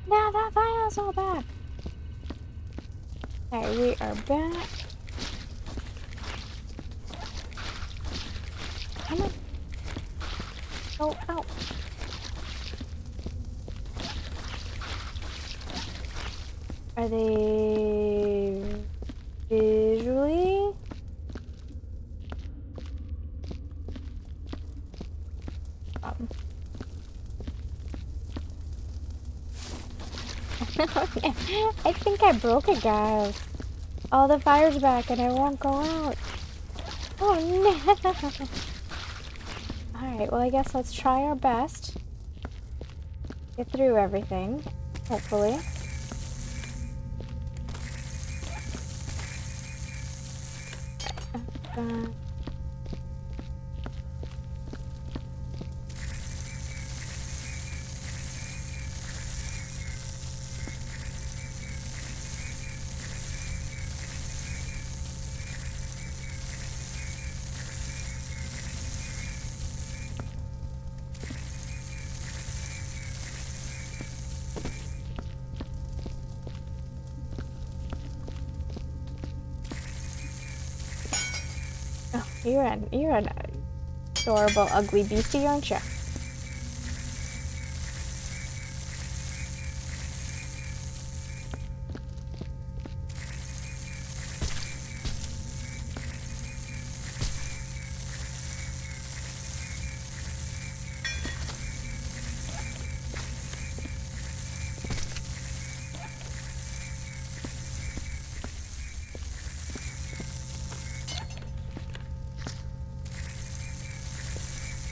Now that file's all back. Okay, we are back. Come on. Oh, oh. Are they visually? I think I broke it, guys. All the fire's back and I won't go out. Oh no! Alright, well I guess let's try our best. Get through everything, hopefully. Oh, you're an adorable, ugly beastie, aren't you?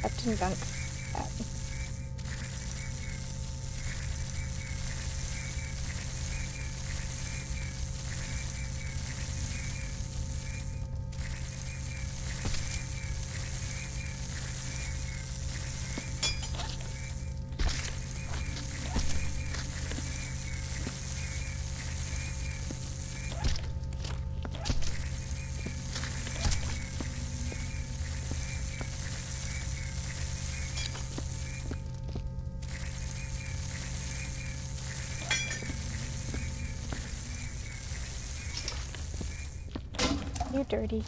Captain Gunk. You're dirty.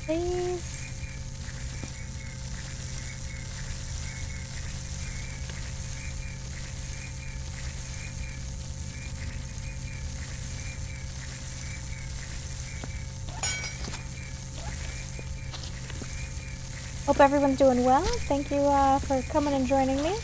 Please. Hope everyone's doing well. Thank you for coming and joining me.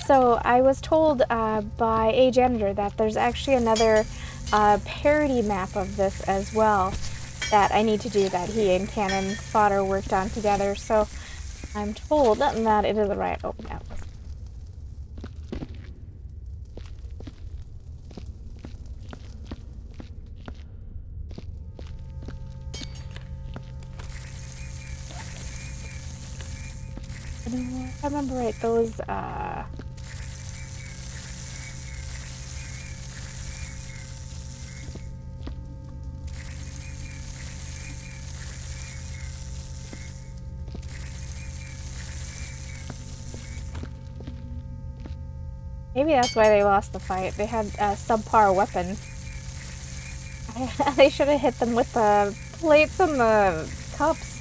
So I was told by a janitor that there's actually another parody map of this as well that I need to do, that he and Cannon Fodder worked on together. So I'm told that it is the right open atlas. If I remember right, those maybe that's why they lost the fight. They had subpar weapons. They should have hit them with the plates and the cups.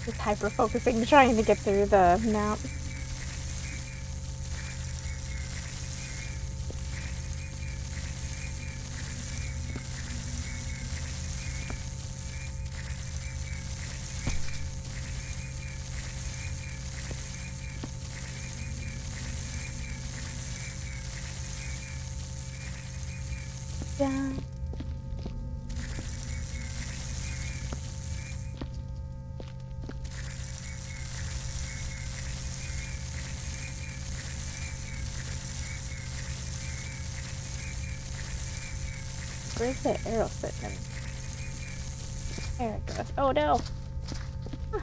Just hyper-focusing, trying to get through the map. Yeah. Where's the arrow sitting? There it goes. Oh no! Huh.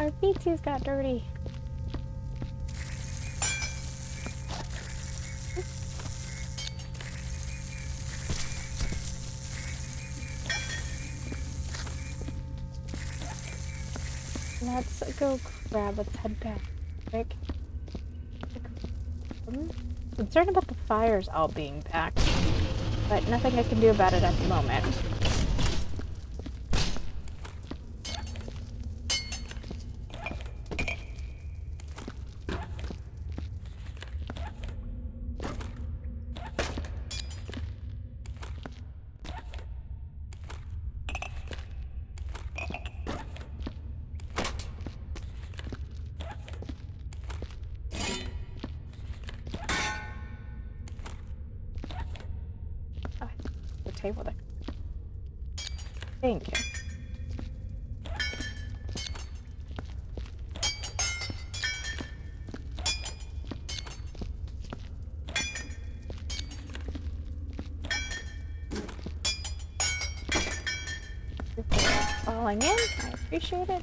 Our feetsies got dirty. Let's go grab its head back quick. I'm concerned about the fires all being back, but nothing I can do about it at the moment. Table there. Thank you. Falling in. I appreciate it.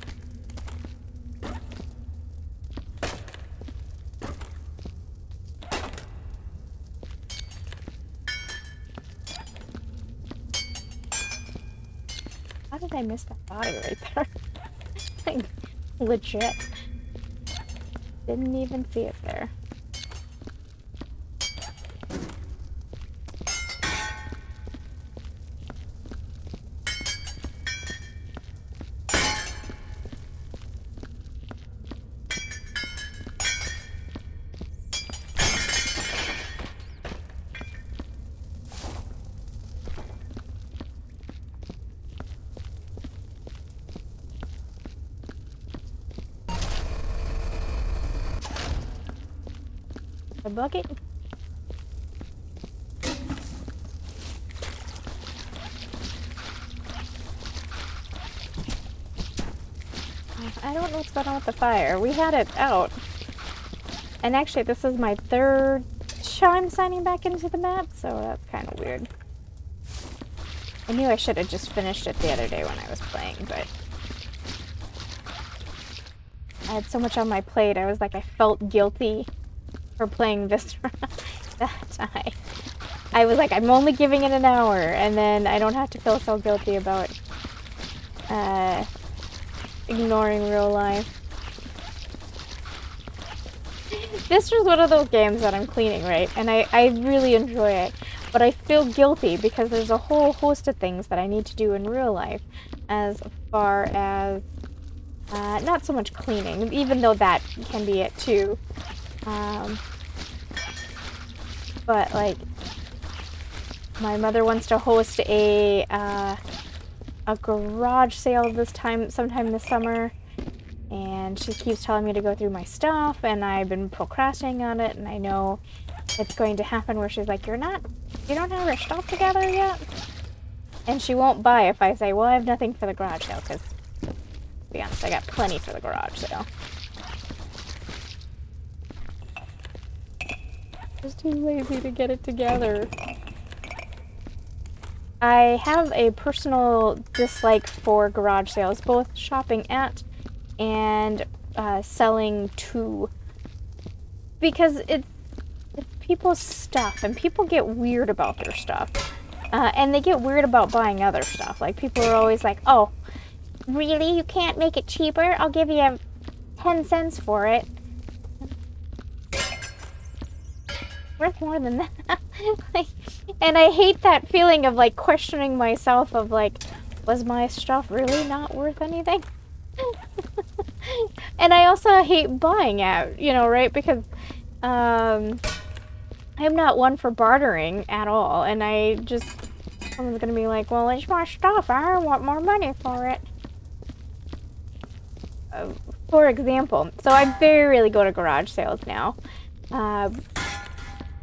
How did I miss that body right there? Like, legit. Didn't even see it there. The bucket. I don't know what's going on with the fire. We had it out. And actually, this is my third time signing back into the map, so that's kind of weird. I knew I should have just finished it the other day when I was playing, but I had so much on my plate. I was like, I felt guilty for playing Viscera that I was like, I'm only giving it an hour, and then I don't have to feel so guilty about ignoring real life. This was one of those games that I'm cleaning, right? And I really enjoy it, but I feel guilty because there's a whole host of things that I need to do in real life as far as not so much cleaning, even though that can be it too. But like, my mother wants to host a garage sale sometime this summer, and she keeps telling me to go through my stuff, and I've been procrastinating on it, and I know it's going to happen where she's like, you don't have your stuff together yet? And she won't buy if I say, well, I have nothing for the garage sale, because, to be honest, I got plenty for the garage sale. Just too lazy to get it together. I have a personal dislike for garage sales, both shopping at and selling to, because it's people's stuff, and people get weird about their stuff, and they get weird about buying other stuff. Like, people are always like, oh, really? You can't make it cheaper? I'll give you 10 cents for it. Worth more than that. Like, and I hate that feeling of like questioning myself of like, was my stuff really not worth anything? And I also hate buying out, you know, right? Because I'm not one for bartering at all. And I just, someone's gonna be like, well, it's my stuff. I want more money for it. For example, so I very rarely go to garage sales now.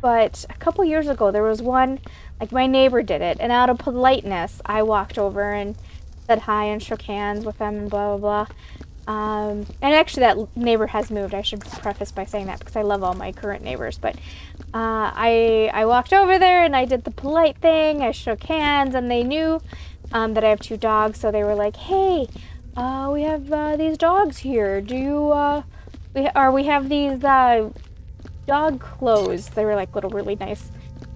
But a couple years ago, there was one, like my neighbor did it. And out of politeness, I walked over and said hi and shook hands with them and blah, blah, blah. And actually that neighbor has moved. I should preface by saying that because I love all my current neighbors. But I walked over there and I did the polite thing. I shook hands and they knew that I have 2 dogs. So they were like, hey, we have these dogs here. Do you, we have these dog clothes. They were like little really nice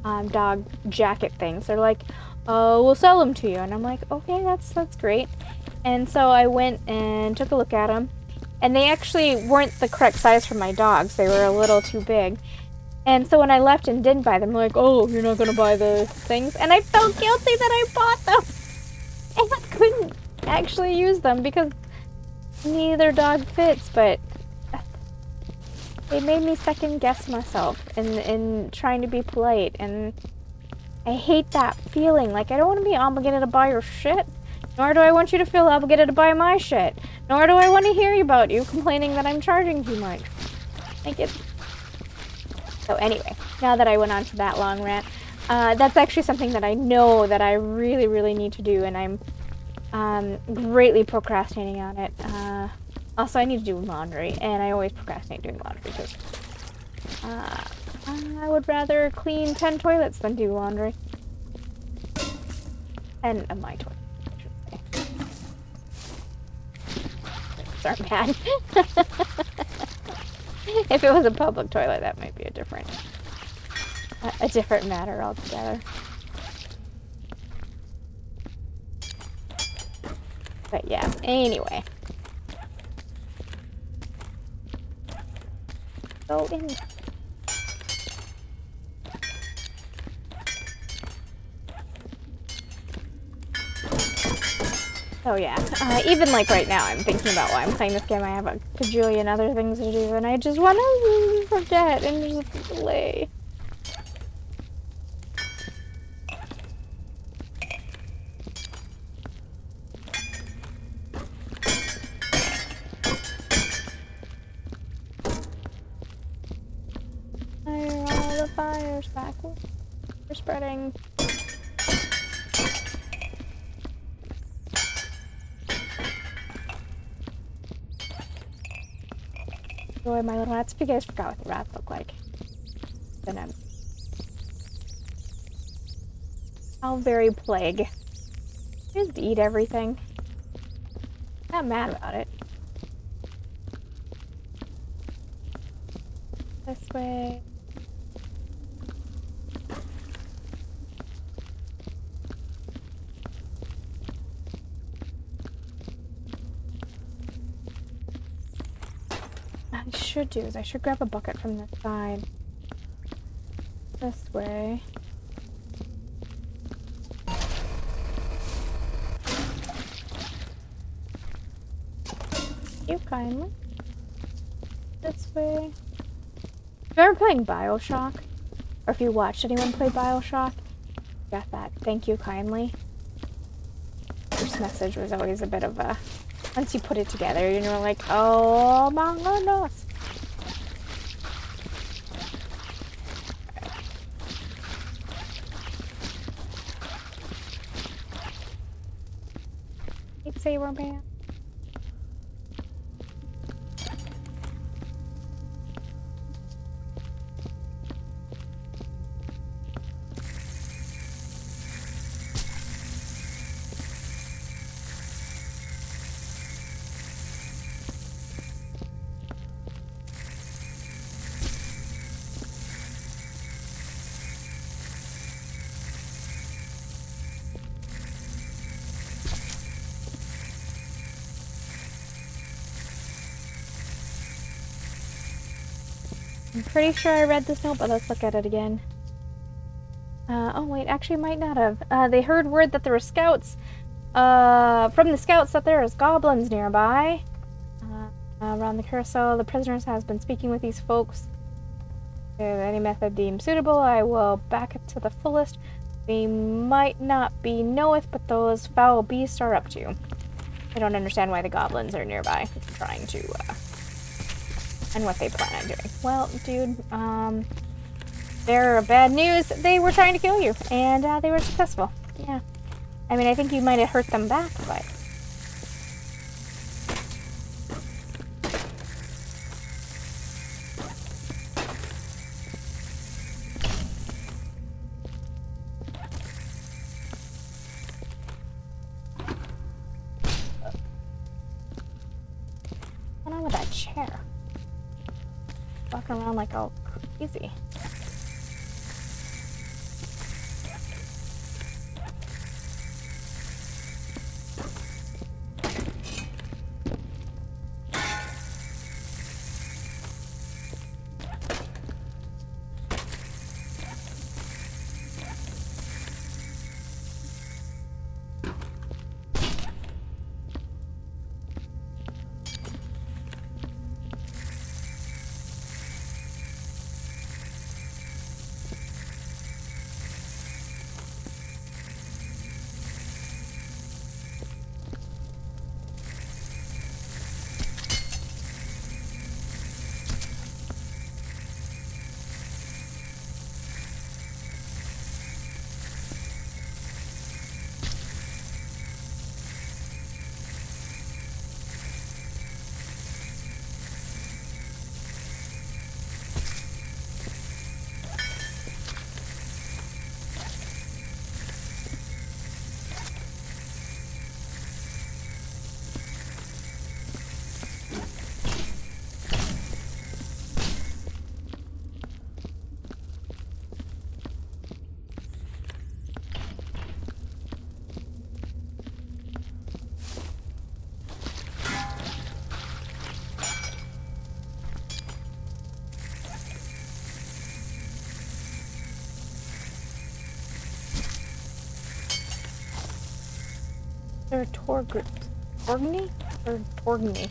dog jacket things. They're like, we'll sell them to you. And I'm like, okay, that's great. And so I went and took a look at them. And they actually weren't the correct size for my dogs. They were a little too big. And so when I left and didn't buy them, like, oh, you're not going to buy the things? And I felt guilty that I bought them. And I couldn't actually use them because neither dog fits. But it made me second guess myself in trying to be polite. And I hate that feeling. Like, I don't want to be obligated to buy your shit. Nor do I want you to feel obligated to buy my shit. Nor do I want to hear about you complaining that I'm charging too much. So anyway, now that I went on to that long rant, that's actually something that I know that I really, really need to do, and I'm greatly procrastinating on it. Also, I need to do laundry, and I always procrastinate doing laundry because I would rather clean 10 toilets than do laundry. 10 of my toilets. Aren't bad. If it was a public toilet, that might be a different matter altogether. But yeah, anyway. Go in. Oh yeah, even like right now, I'm thinking about why I'm playing this game. I have a cajillion other things to do, and I just want to forget and just delay. Fire all the fires back. We're spreading. Enjoy my little rats. If you guys forgot what the rats look like, then I'll very plague. Just eat everything. Not mad about it. This way. I should do is I should grab a bucket from the side. This way. You kindly. This way. If you're ever playing Bioshock, or if you watched anyone play Bioshock, got that. Thank you kindly. First message was always a bit of a. Once you put it together, you're like, oh my goodness. Saber man. I'm pretty sure I read this note, but let's look at it again. Oh wait, actually might not have. They heard word that there were scouts, from the scouts that there is goblins nearby. Around the carousel, the prisoners has been speaking with these folks. If any method deemed suitable, I will back it to the fullest. We might not be knoweth, but those foul beasts are up to. I don't understand why the goblins are nearby, trying to, and what they plan on doing. Well, dude, they're bad news. They were trying to kill you, and, they were successful. Yeah. I mean, I think you might have hurt them back, but... What's going on with that chair? Walking around like all crazy. They're Torgny? Or Torgny?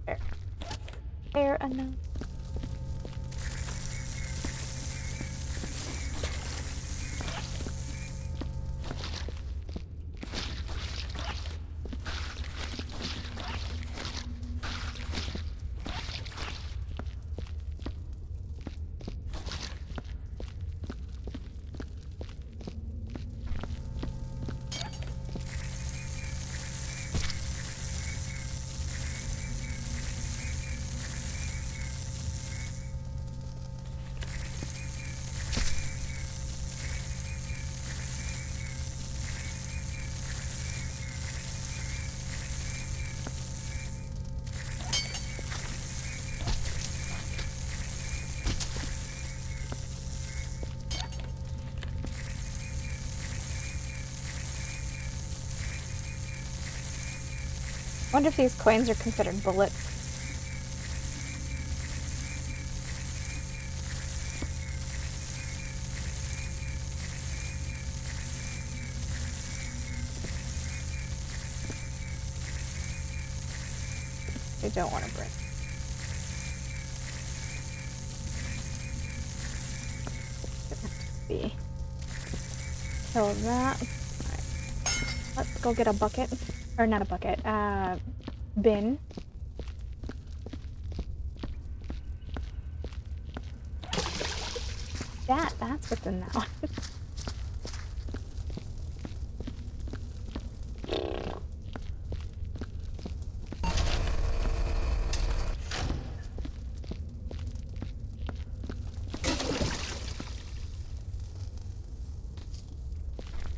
There. There, enough. I wonder if these coins are considered bullets. I don't want to break. See. Kill that. Alright. Let's go get a bucket. Or not a bucket, bin. That's what's in that one.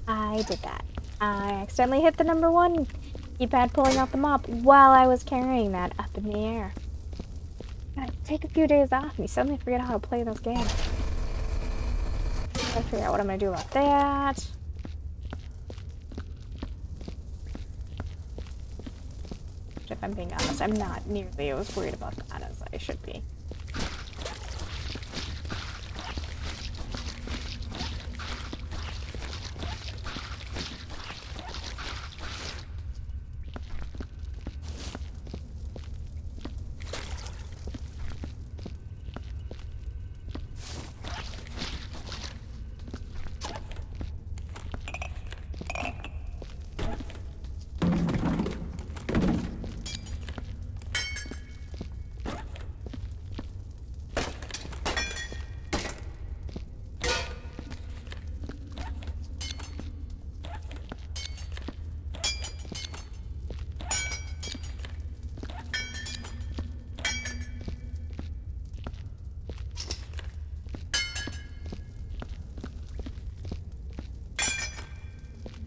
I did that. I accidentally hit the number 1 keypad pulling out the mop while I was carrying that up in the air. Gotta take a few days off and you suddenly forget how to play those games. I Gotta figure out what I'm gonna do about that. Which, if I'm being honest, I'm not nearly as worried about that as I should be.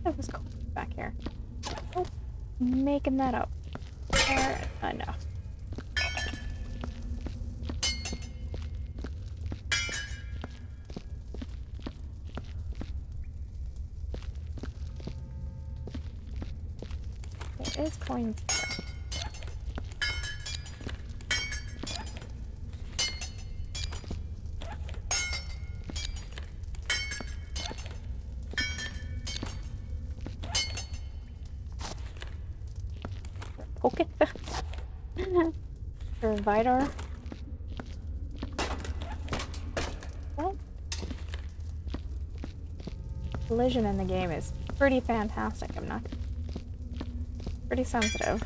It was cold back here. Oh, making that up. There, enough. It is coins here. Poke it. Provider. Well, collision in the game is pretty fantastic. I'm not pretty sensitive.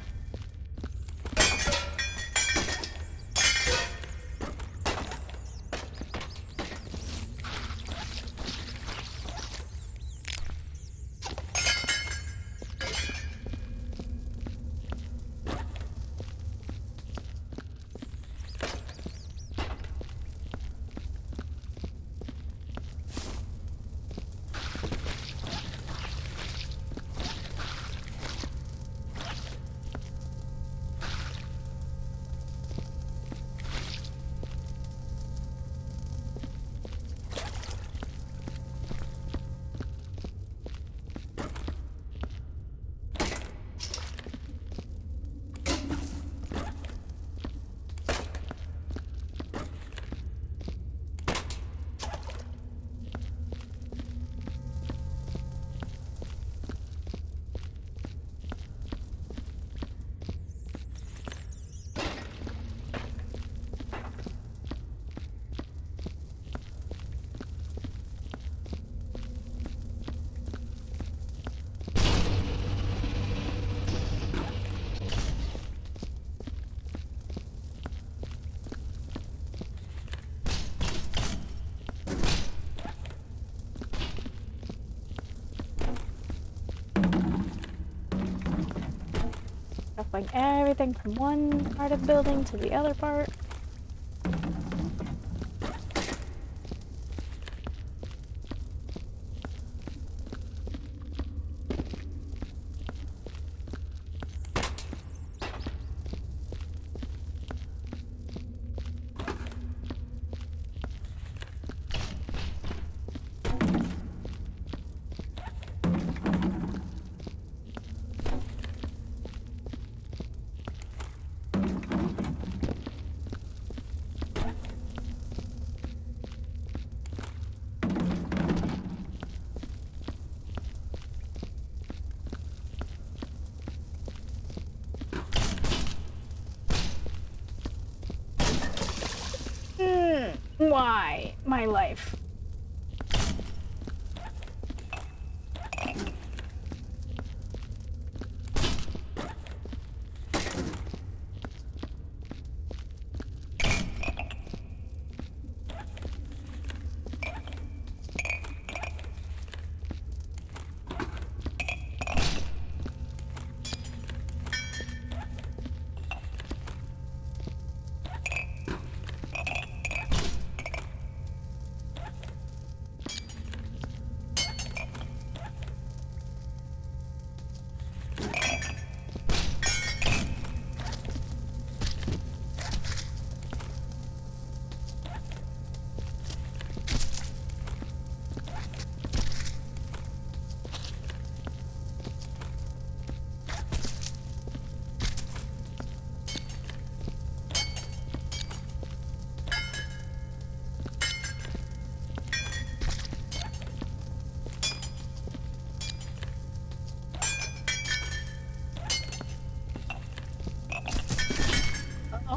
Shuffling everything from one part of the building to the other part. Why? My life.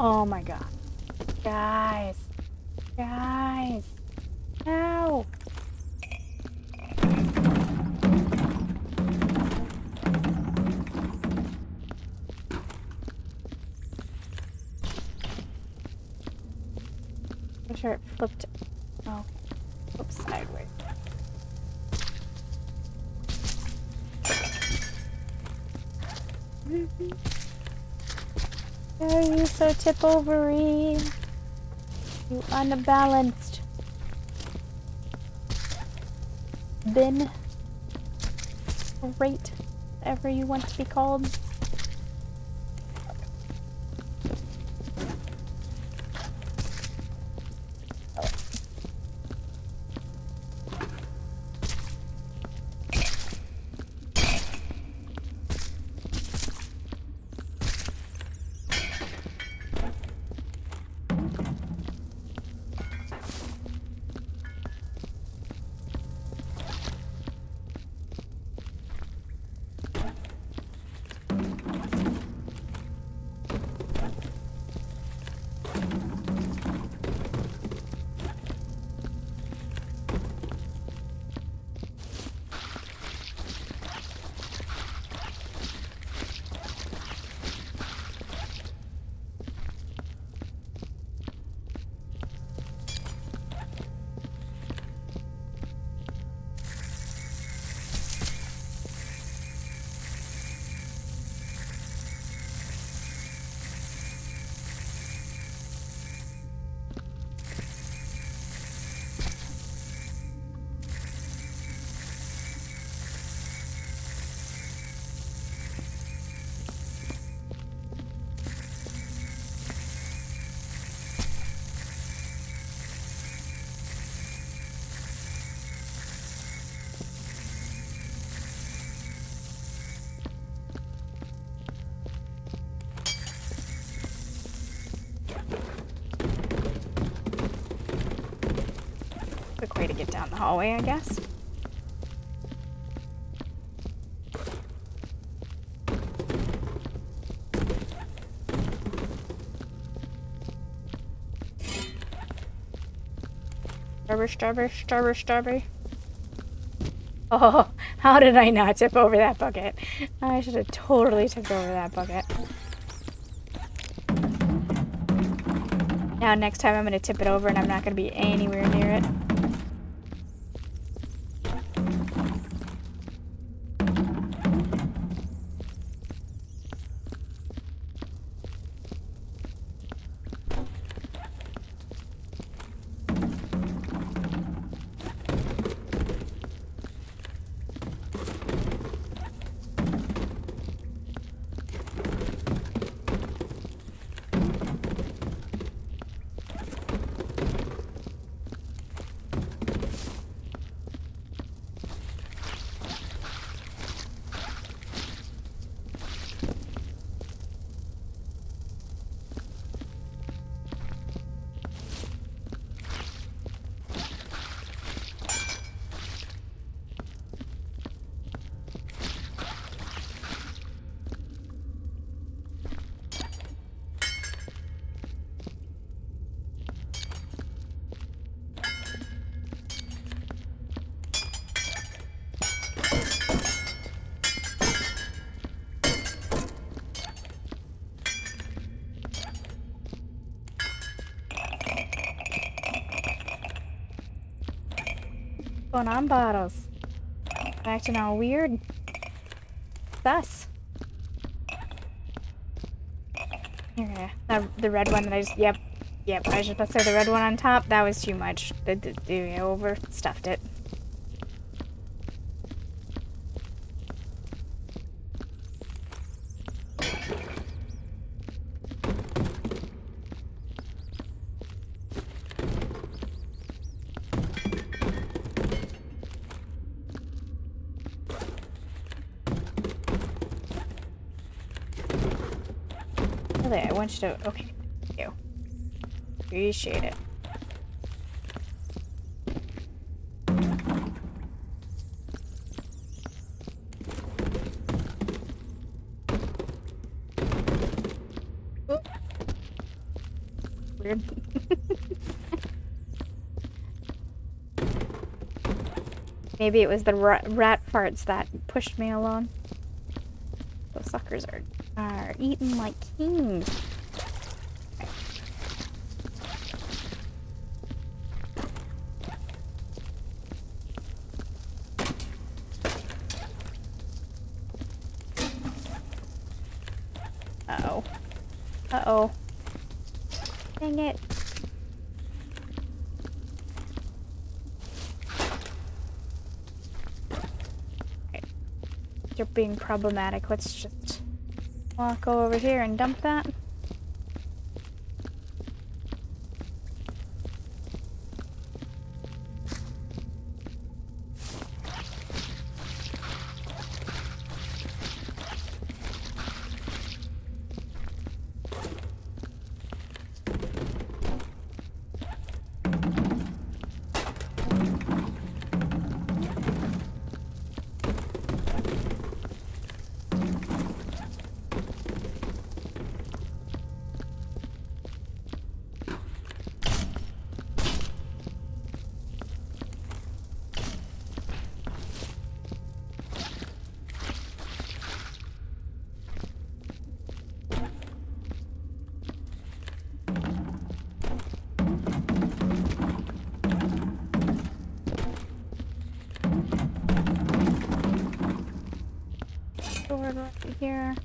Oh my god. Guys. Guys. Ow. I'm sure it flipped. Oh. Flipped sideways. Oh, you so tip-overy. You unbalanced. Bin. Rate. Whatever you want to be called. Quick way to get down the hallway, I guess. Strawberry. Oh, how did I not tip over that bucket? I should have totally tipped over that bucket. Now next time I'm going to tip it over and I'm not going to be anywhere near it. What's going on, bottles? Acting all weird. Sus. Here, the red one that I just, yep, I was just about to say the red one on top, that was too much. I overstuffed it. Really, I want you to, okay, thank you. Appreciate it. weird. Maybe it was the rat farts that pushed me along. Those suckers are eating like kings. Uh-oh. Uh-oh. Dang it. Okay. You're being problematic. Let's just walk over here and dump that. Sword right here.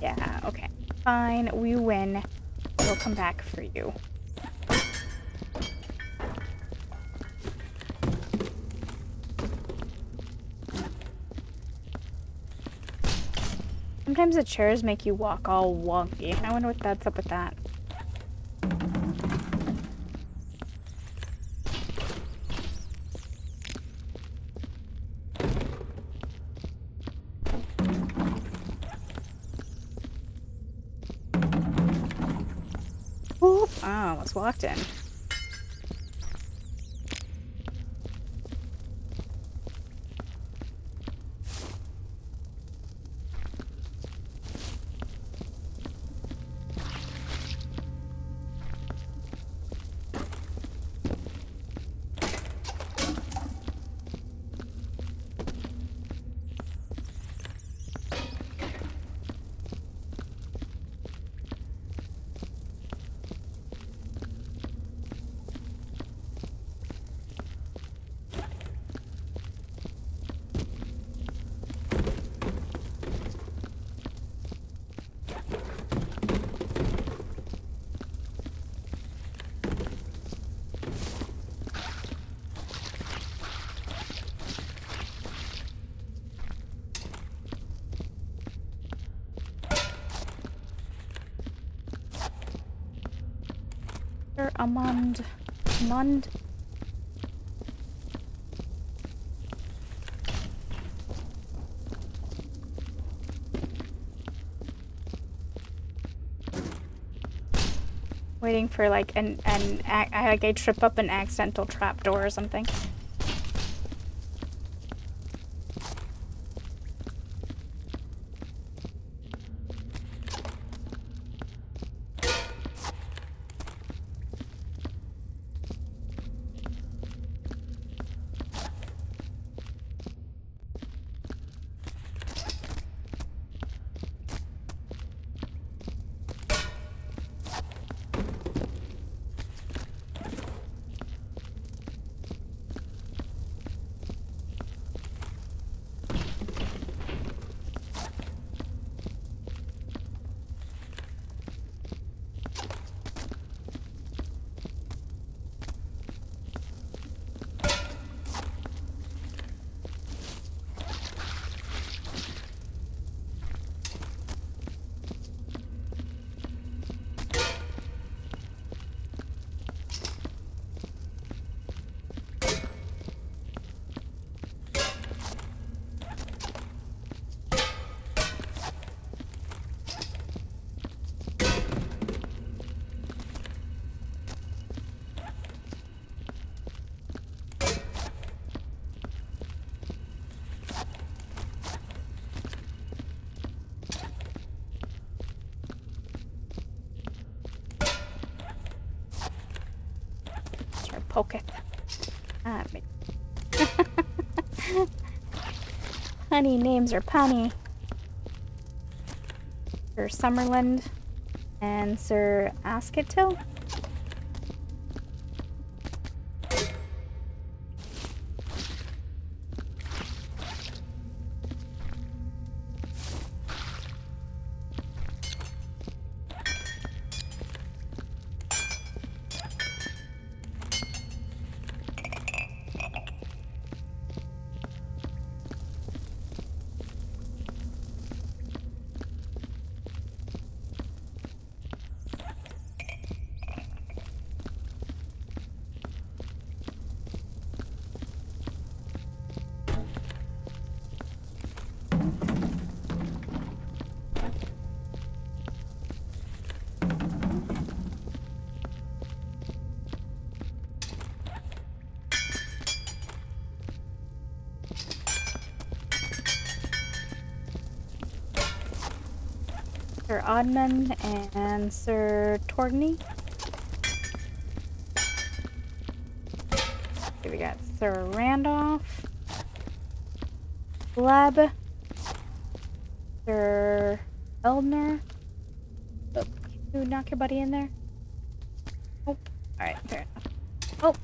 Yeah, okay. Fine, we win. We'll come back for you. Sometimes the chairs make you walk all wonky. I wonder what that's up with that. Ooh, oh, almost walked in. Amand. Waiting for like like I trip up an accidental trapdoor or something. poketh. Punny names are punny. Sir Summerland and Sir Asketil. Sir Oddman and Sir Torgny. Okay, we got Sir Randolph, Bleb, Sir Eldner. Oh, can you knock your buddy in there? Oh, alright, fair enough. Oh,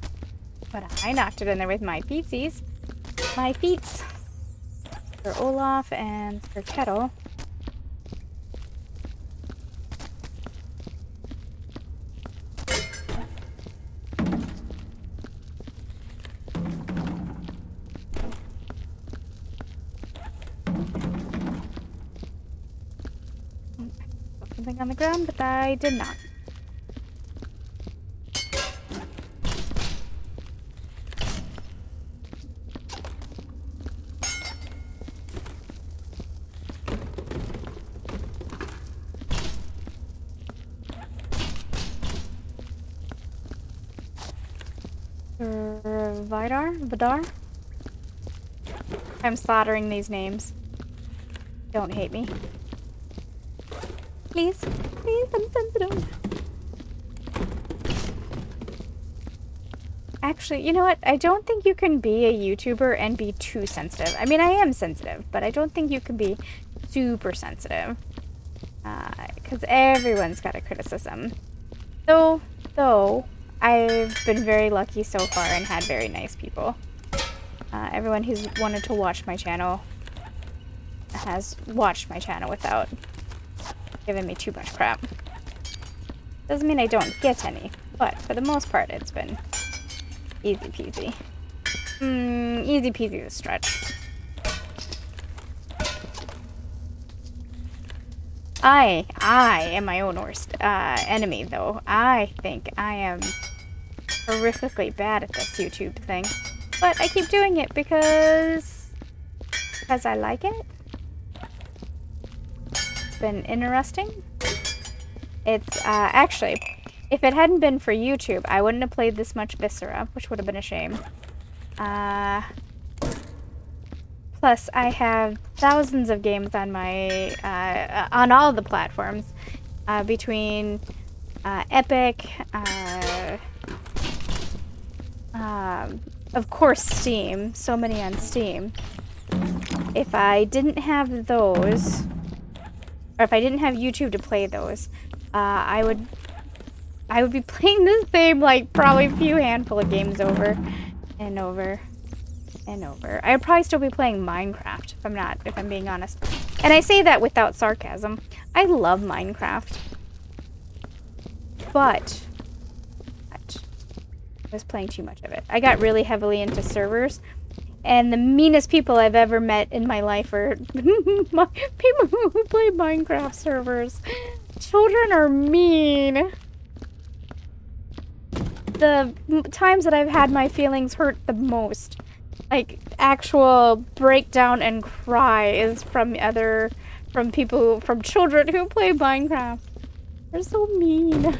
but I knocked it in there with my feetsies. My feets. Sir Olaf and Sir Kettle. Something on the ground, but I did not. Vidar? I'm slaughtering these names. Don't hate me. Please, please, I'm sensitive. Actually, you know what? I don't think you can be a YouTuber and be too sensitive. I mean, I am sensitive, but I don't think you can be super sensitive. Because everyone's got a criticism. Though, I've been very lucky so far and had very nice people. Everyone who's wanted to watch my channel has watched my channel without giving me too much crap. Doesn't mean I don't get any, but for the most part, it's been easy peasy. Easy peasy is a stretch. I am my own worst enemy, though. I think I am horrifically bad at this YouTube thing. But I keep doing it because I like it. It's been interesting. It's actually, if it hadn't been for YouTube, I wouldn't have played this much Viscera, which would have been a shame. Plus, I have thousands of games on my on all the platforms, between Epic, of course Steam, so many on Steam. If I didn't have those, or if I didn't have YouTube to play those, I would be playing this same, like, probably a few handful of games over and over and over. I'd probably still be playing Minecraft, if I'm being honest. And I say that without sarcasm. I love Minecraft. But I was playing too much of it. I got really heavily into servers, and the meanest people I've ever met in my life are people who play Minecraft servers. Children are mean. The times that I've had my feelings hurt the most, like actual breakdown and cry, is from children who play Minecraft. They're so mean.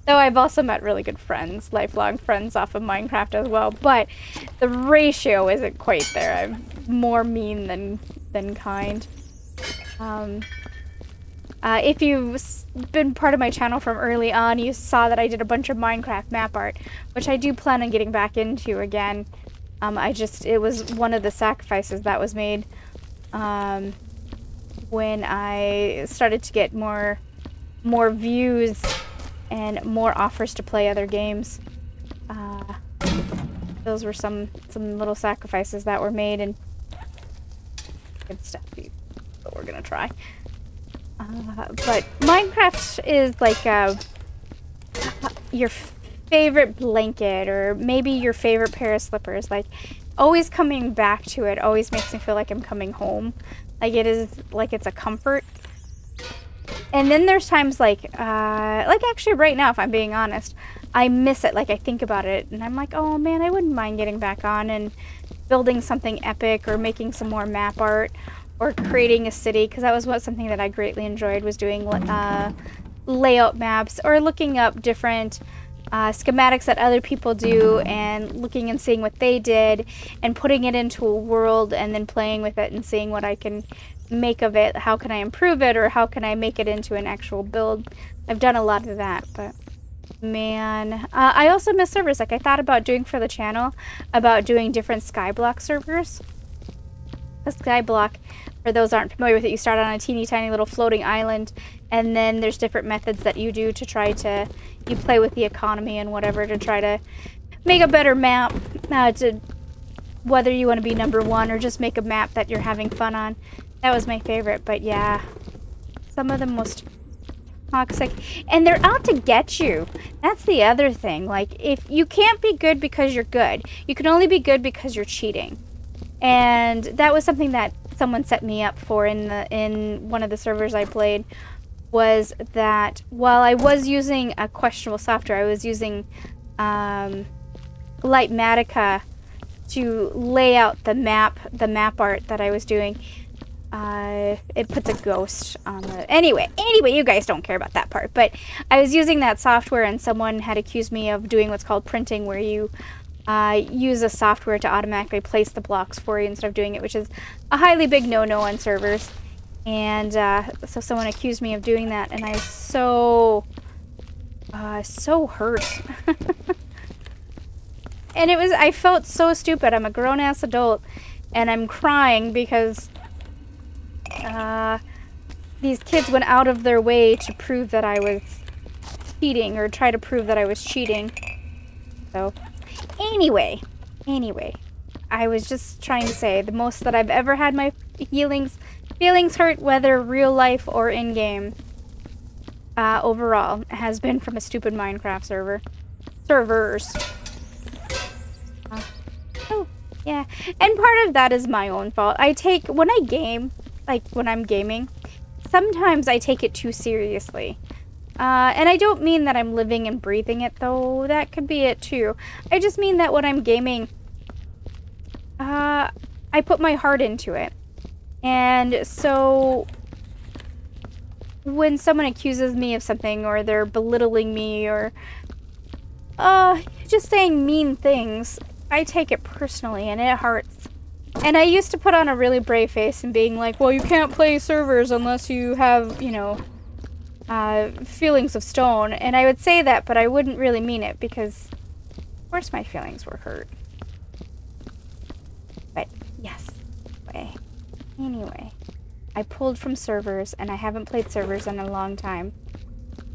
Though I've also met really good friends, lifelong friends off of Minecraft as well, but the ratio isn't quite there. I'm more mean than kind. If you've been part of my channel from early on, you saw that I did a bunch of Minecraft map art, which I do plan on getting back into again. It was one of the sacrifices that was made when I started to get more views and more offers to play other games. Those were some little sacrifices that were made, and good stuff. But we're gonna try. But Minecraft is like your favorite blanket, or maybe your favorite pair of slippers. Like, always coming back to it always makes me feel like I'm coming home. Like, it is like it's a comfort. And then there's times like actually right now, if I'm being honest, I miss it. Like, I think about it and I'm like, oh man, I wouldn't mind getting back on and building something epic, or making some more map art, or creating a city, because that was something that I greatly enjoyed, was doing layout maps, or looking up different schematics that other people do, and looking and seeing what they did, and putting it into a world, and then playing with it and seeing what I can make of it. How can I improve it, or how can I make it into an actual build? I've done a lot of that, but man, I also miss servers. Like, I thought about doing for the channel, about doing different skyblock servers. A skyblock, for those aren't familiar with it, you start on a teeny tiny little floating island, and then there's different methods that you do to try to, you play with the economy and whatever to try to make a better map, whether you want to be #1 or just make a map that you're having fun on. That was my favorite. But yeah, some of the most toxic, and they're out to get you. That's the other thing. Like, if you can't be good because you're good, you can only be good because you're cheating. And that was something that someone set me up for in one of the servers I played, was that while I was using a questionable software, I was using Lightmatica to lay out the map art that I was doing. It puts a ghost on the... Anyway, you guys don't care about that part. But I was using that software, and someone had accused me of doing what's called printing, where you use a software to automatically place the blocks for you instead of doing it, which is a highly big no-no on servers. And so someone accused me of doing that, and I was so hurt. And I felt so stupid. I'm a grown-ass adult, and I'm crying because these kids went out of their way to prove that I was cheating, or try to prove that I was cheating. So, anyway, I was just trying to say, the most that I've ever had my feelings hurt, whether real life or in-game, overall, has been from a stupid Minecraft servers. Oh, yeah. And part of that is my own fault. When I game, like when I'm gaming, sometimes I take it too seriously. And I don't mean that I'm living and breathing it, though. That could be it, too. I just mean that when I'm gaming, I put my heart into it. And so when someone accuses me of something, or they're belittling me, or just saying mean things, I take it personally, and it hurts. And I used to put on a really brave face and being like, well, you can't play servers unless you have, you know, feelings of stone. And I would say that, but I wouldn't really mean it, because of course my feelings were hurt. But yes, anyway, I pulled from servers, and I haven't played servers in a long time,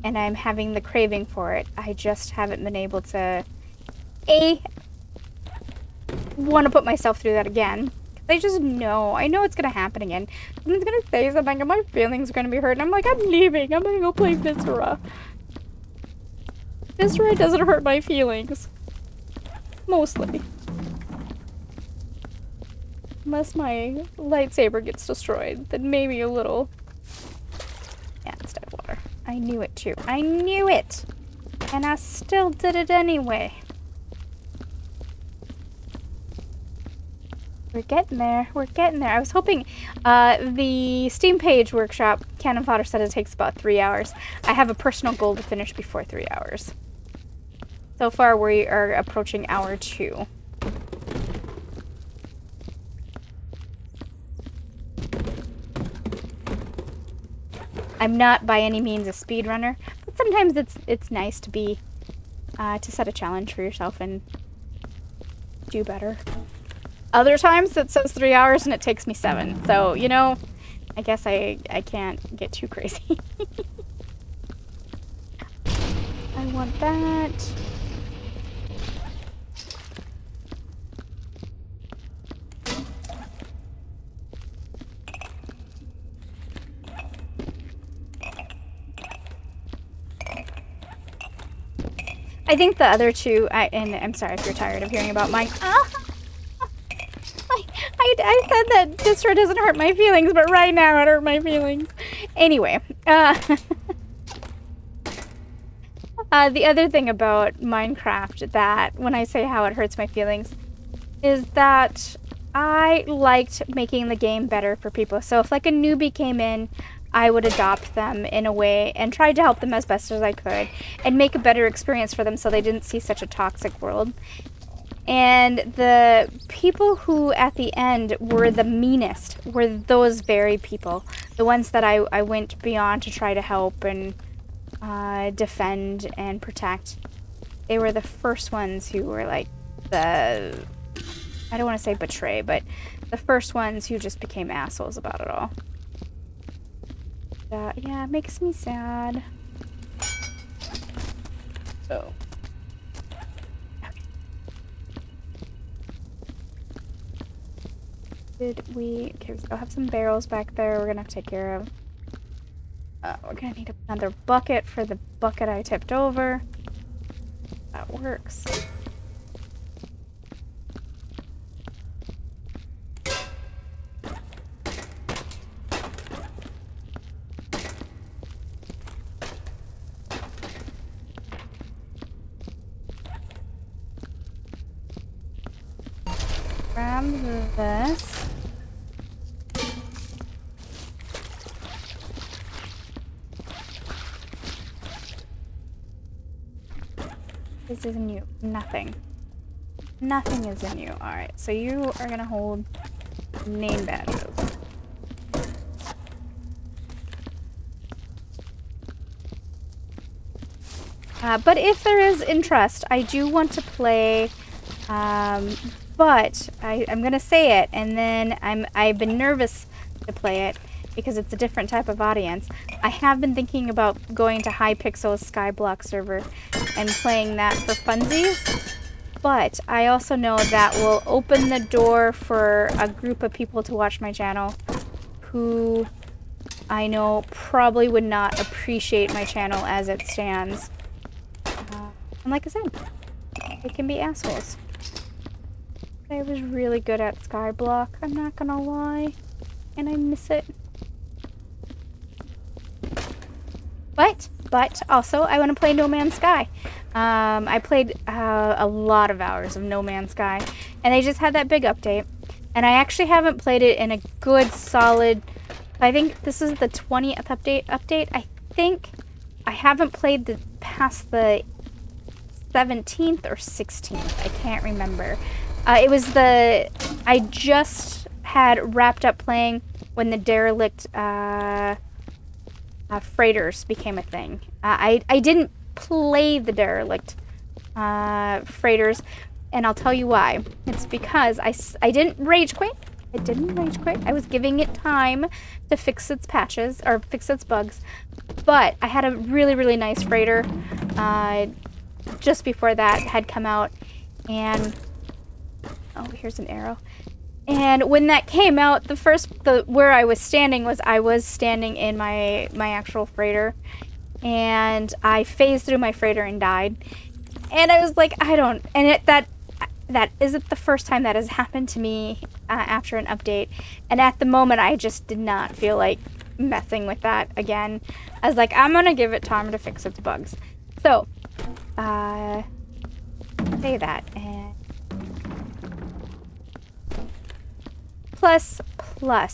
and I'm having the craving for it. I just haven't been able to want to put myself through that again. I know it's gonna happen again. Someone's gonna say something, and my feelings are gonna be hurt, and I'm like, I'm leaving. I'm gonna go play Viscera. Viscera doesn't hurt my feelings. Mostly. Unless my lightsaber gets destroyed, then maybe a little. Yeah, it's dead water. I knew it too. I knew it! And I still did it anyway. We're getting there. We're getting there. I was hoping the Steam page workshop, Cannon Fodder said it takes about 3 hours. I have a personal goal to finish before 3 hours. So far, we are approaching hour 2. I'm not by any means a speedrunner, but sometimes it's nice to be to set a challenge for yourself and do better. Other times it says 3 hours and it takes me 7. So, you know, I guess I can't get too crazy. I want that. I think the other two, and I'm sorry if you're tired of hearing about mine. I said that Viscera doesn't hurt my feelings, but right now it hurt my feelings. Anyway, the other thing about Minecraft that, when I say how it hurts my feelings, is that I liked making the game better for people. So if like a newbie came in, I would adopt them in a way and try to help them as best as I could and make a better experience for them so they didn't see such a toxic world. And the people who at the end were the meanest were those very people. The ones that I went beyond to try to help and defend and protect. They were the first ones who were like I don't want to say betray, but the first ones who just became assholes about it all. Yeah, it makes me sad. So. Okay, we still have some barrels back there we're gonna have to take care of. We're gonna need another bucket for the bucket I tipped over. That works. Grab this. This is new. Nothing. Nothing is in you. Alright, so you are gonna hold name badges. But if there is interest, I do want to play, but I'm gonna say it, and then I've been nervous to play it because it's a different type of audience. I have been thinking about going to Hypixel's Skyblock server and playing that for funsies, but I also know that will open the door for a group of people to watch my channel who I know probably would not appreciate my channel as it stands. And like I said, they can be assholes. I was really good at Skyblock, I'm not gonna lie, and I miss it. But also, I want to play No Man's Sky. I played a lot of hours of No Man's Sky, and they just had that big update. And I actually haven't played it in a good solid, I think this is the 20th update. I think I haven't played past the 17th or 16th. I can't remember. It was I just had wrapped up playing when the derelict freighters became a thing. I didn't play the derelict freighters, and I'll tell you why. It's because I didn't rage quit. I didn't rage quit. I was giving it time to fix its patches, or fix its bugs. But I had a really, really nice freighter just before that had come out, and oh, here's an arrow. And when that came out, where I was standing in my actual freighter, and I phased through my freighter and died. And I was like, that isn't the first time that has happened to me after an update. And at the moment, I just did not feel like messing with that again. I was like, I'm gonna give it time to fix its bugs. So, say that, and plus,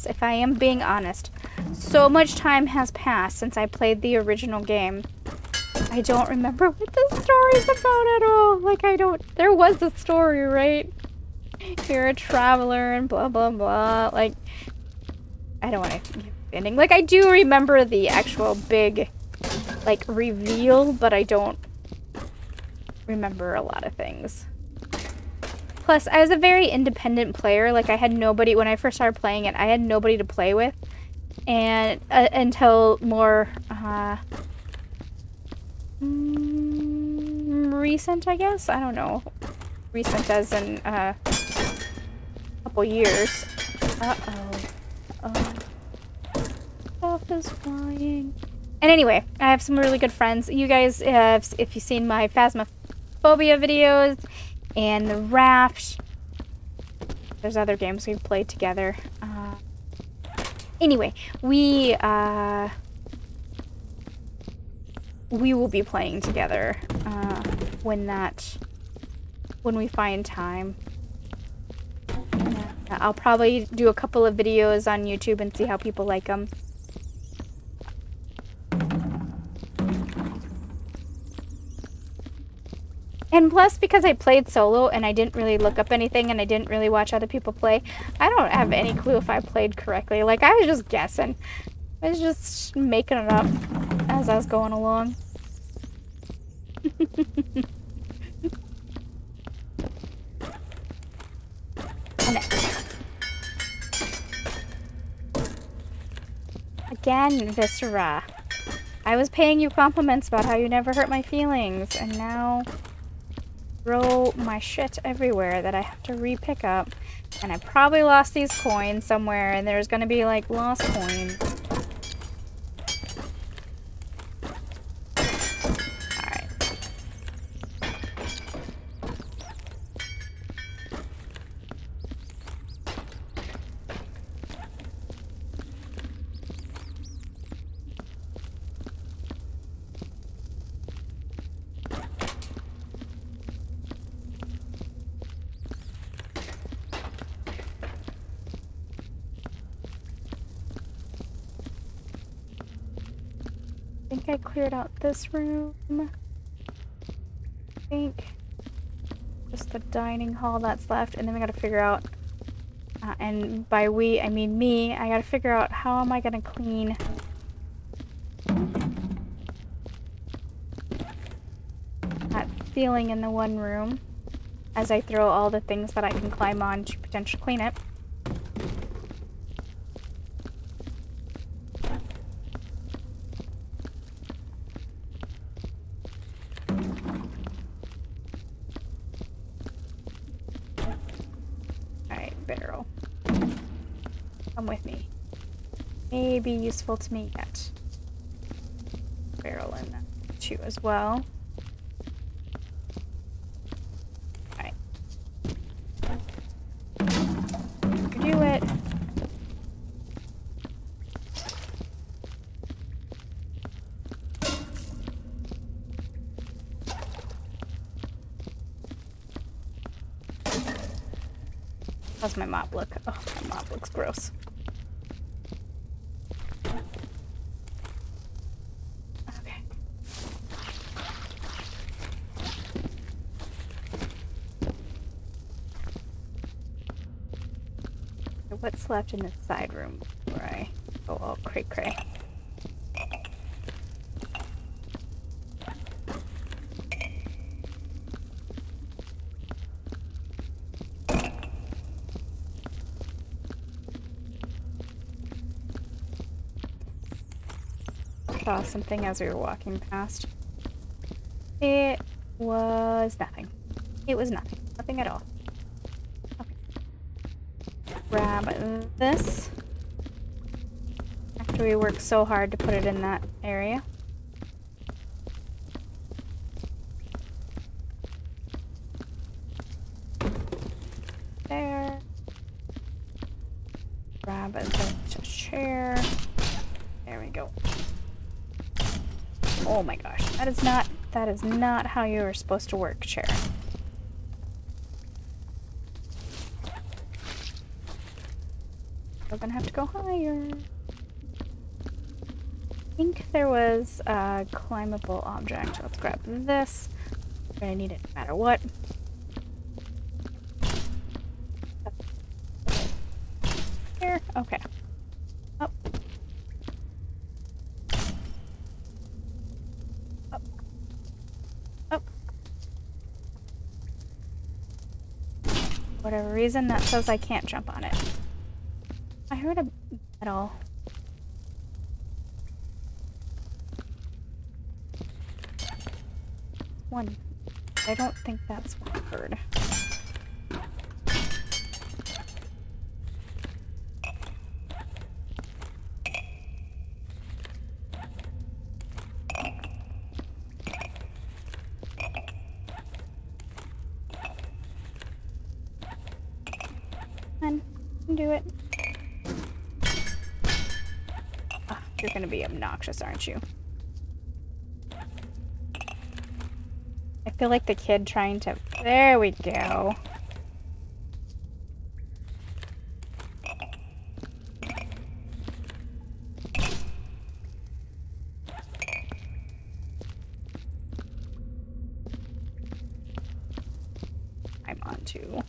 if I am being honest, so much time has passed since I played the original game. I don't remember what the story's about at all. Like, there was a story, right? You're a traveler and blah, blah, blah. Like, I don't want to give ending. Like, I do remember the actual big, like, reveal, but I don't remember a lot of things. Plus, I was a very independent player. Like, I had nobody, when I first started playing it, I had nobody to play with. And until more recent, I guess? I don't know. Recent as in a couple years. Uh-oh. Stuff is flying. And anyway, I have some really good friends. You guys, if you've seen my Phasmophobia videos and the Raft, there's other games we've played together. Anyway, we will be playing together when we find time. I'll probably do a couple of videos on YouTube and see how people like them. And plus, because I played solo and I didn't really look up anything and I didn't really watch other people play, I don't have any clue if I played correctly. Like, I was just guessing. I was just making it up as I was going along. Again, Viscera. I was paying you compliments about how you never hurt my feelings, and now throw my shit everywhere that I have to re-pick up. And I probably lost these coins somewhere, and there's gonna be, like, lost coins. Alright. I think I cleared out this room. I think just the dining hall that's left, and then we gotta figure out, and by we, I mean me, I gotta figure out how am I gonna clean that ceiling in the one room as I throw all the things that I can climb on to potentially clean it. Barrel. Come with me. May be useful to me yet. Barrel in that too as well. Alright. Do it. How's my mop look? Oh, my mop looks gross. Okay. So what's left in this side room before I go all cray-cray? Saw something as we were walking past. It was nothing. It was nothing. Nothing at all. Okay. Grab this. After we worked so hard to put it in that area. There. Grab a chair. There we go. Oh my gosh, that is not how you are supposed to work, chair. We're gonna have to go higher. I think there was a climbable object. Let's grab this. We're gonna need it no matter what. Here, okay. Oh, whatever reason, that says I can't jump on it. I heard a metal. One. I don't think that's what I heard. Come on, you can do it. Oh, you're gonna be obnoxious, aren't you? I feel like the kid trying to... There we go. I'm on to.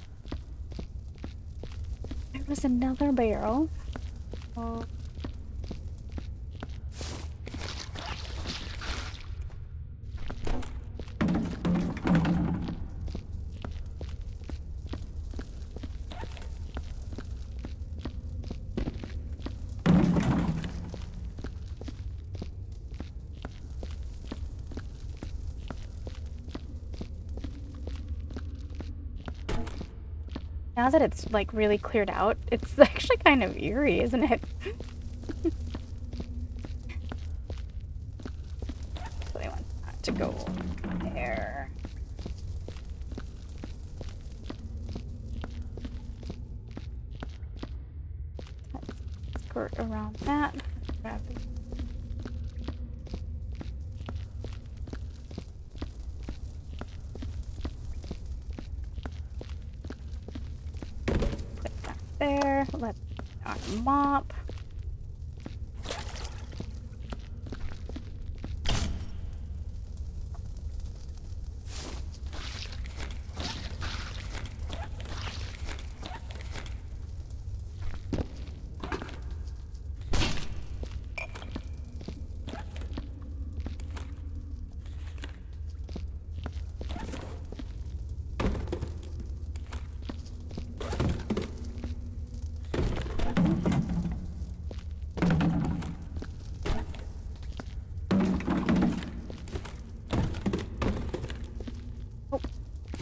There was another barrel. Oh. Now that it's like really cleared out, it's actually kind of eerie, isn't it? So I want that to go there. Let's skirt around that. Grab it. There, let's our mop.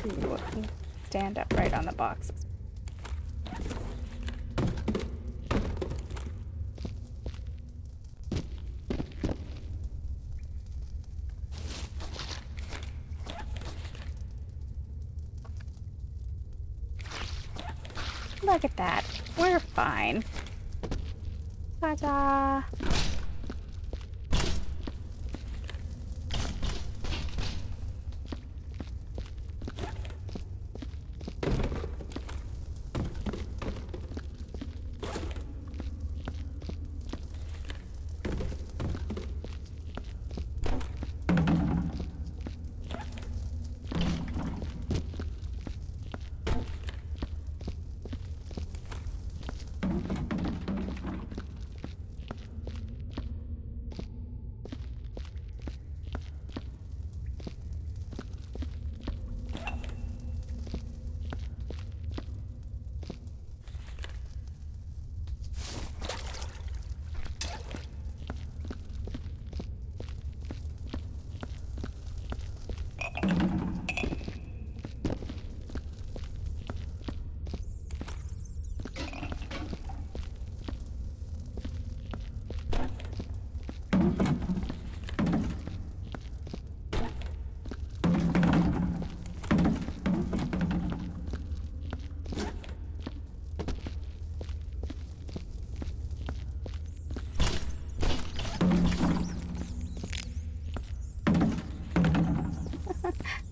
Ooh, stand up right on the boxes. Look at that. We're fine. Ta-da!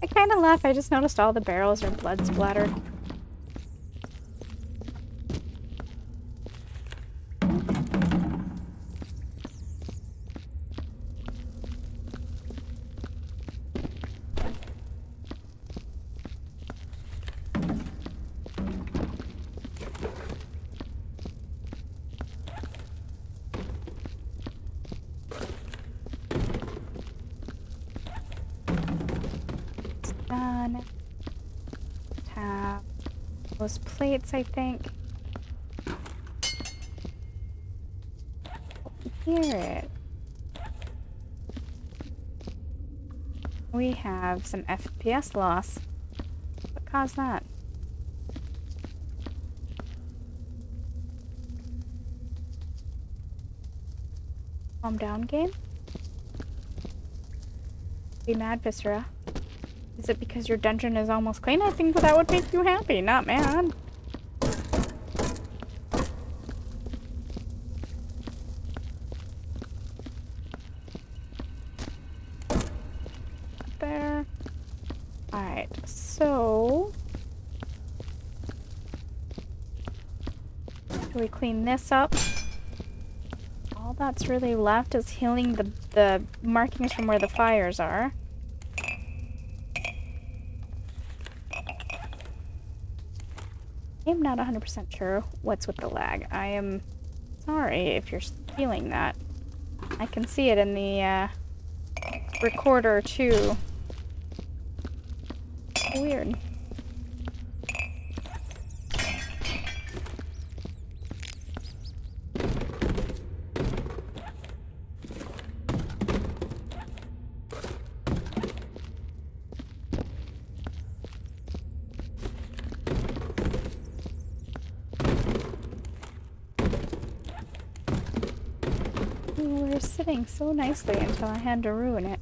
I kind of laugh. I just noticed all the barrels are blood splattered. Done. Tab. those plates, I think. Hear it. We have some FPS loss. What caused that? Calm down, game? Be mad, Viscera. Is it because your dungeon is almost clean? I think that would make you happy, not mad. There. Alright, so... do we clean this up? All that's really left is healing the markings from where the fires are. I'm not 100% sure what's with the lag. I am sorry if you're feeling that. I can see it in the recorder too. Weird. We were sitting so nicely until I had to ruin it.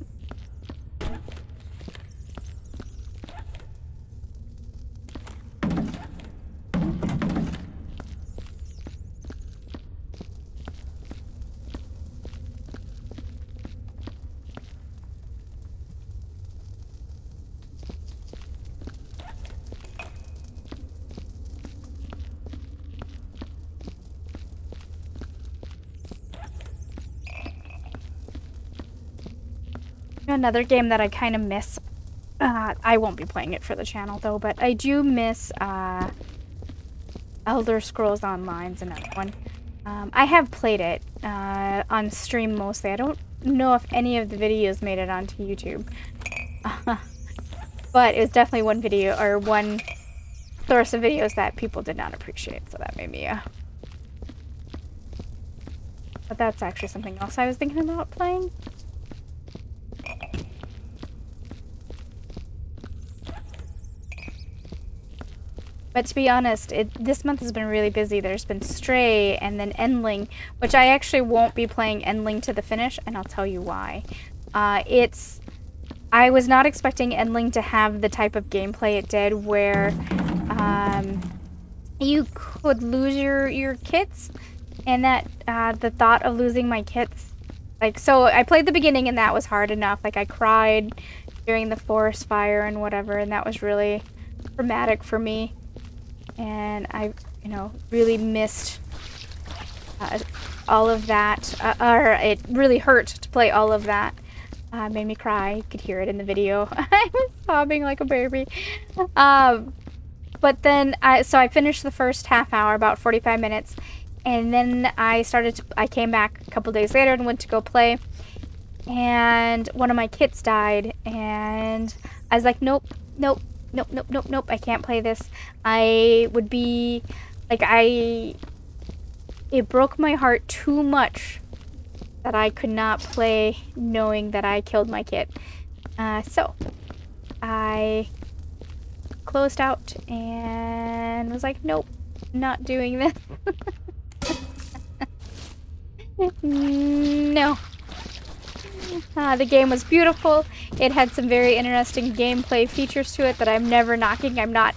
Another game that I kind of miss. I won't be playing it for the channel though, but I do miss Elder Scrolls Online's another one. I have played it on stream mostly. I don't know if any of the videos made it onto YouTube. But it was definitely one video or one source of videos that people did not appreciate, so that made me but that's actually something else I was thinking about playing. But to be honest, this month has been really busy. There's been Stray and then Endling, which I actually won't be playing Endling to the finish, and I'll tell you why. I was not expecting Endling to have the type of gameplay it did, where you could lose your kits, and that the thought of losing my kits, like, so I played the beginning and that was hard enough. Like, I cried during the forest fire and whatever, and that was really traumatic for me. And I, really missed all of that, or it really hurt to play all of that. Made me cry. You could hear it in the video. I was sobbing like a baby. But then, so I finished the first half hour, about 45 minutes, and then I came back a couple days later and went to go play, and one of my kits died, and I was like, nope, I can't play this. I would be, like, it broke my heart too much that I could not play knowing that I killed my kit. So, I closed out and was like, nope, not doing this. No. The game was beautiful. It had some very interesting gameplay features to it that I'm never knocking. I'm not